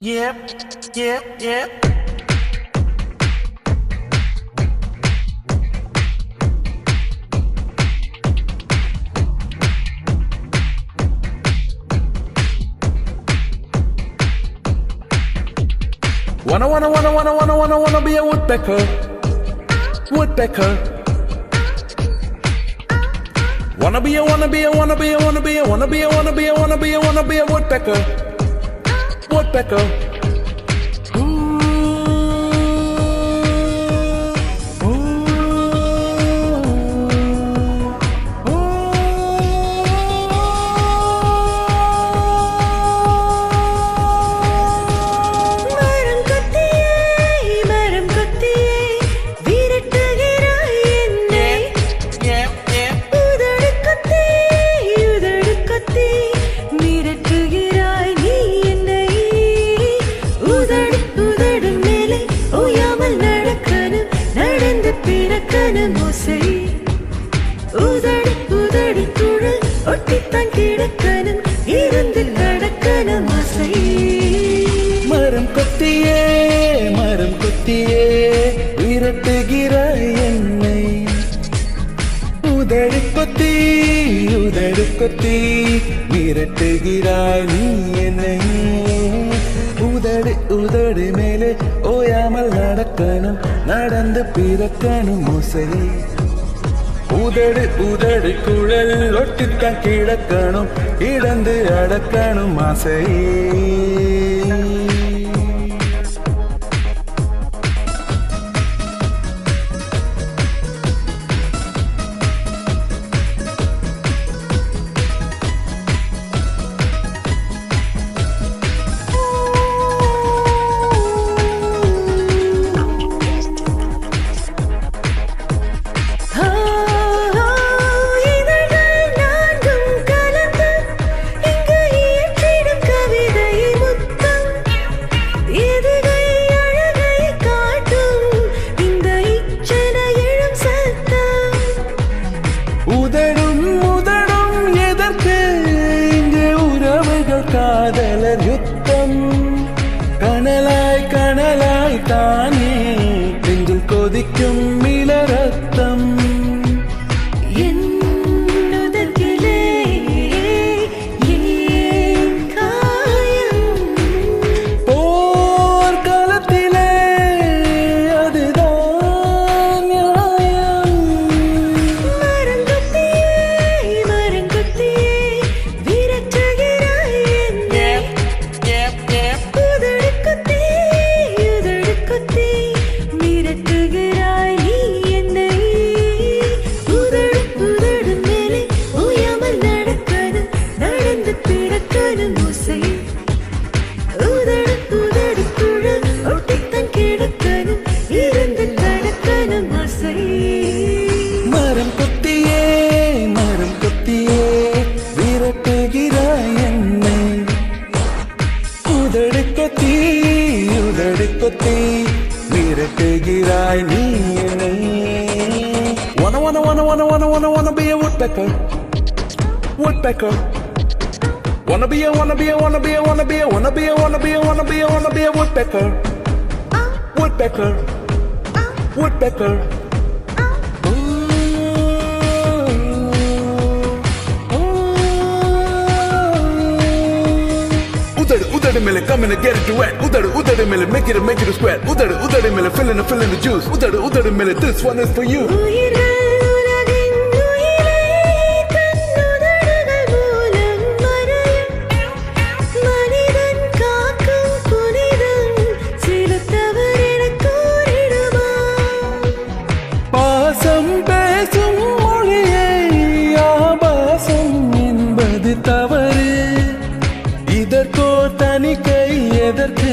Yep, yep, yep. Wanna be a woodpecker. Woodpecker. Wanna be a woodpecker. Woodpecker. மரம் கொத்தியே விரட்டுகிறாய் என்னை உதடு கொத்தி விரட்டுகிறாய் நீ என்னை உதடு மேலே ஓயாமல் நடக்கணும் நடந்து பிறக்கணும் ஓசை உதடு குழல் ஒட்டித்தான் கிடக்கணும் இடந்து அடக்கணும் ஆசை காதலர் யுத்தம் கனலாய் தானே நெஞ்சில் கொதிக்கும் இளரத்தம் போர்க்களத்திலே அதுதான் நியாயம் விரட்டுகிறாய் நீ என்னை wanna be a woodpecker. Woodpecker. Wanna be a woodpecker. Woodpecker. Woodpecker. Udadu mele, come in and get it wet. Udadu mele, make it a sweat. Udadu mele, fill in the juice. Udadu mele, this one is for you. பாசம் பேசும் மொழியை ஆபாசம் என்பது தவறு இதற்கோ தனி கை எதற்கு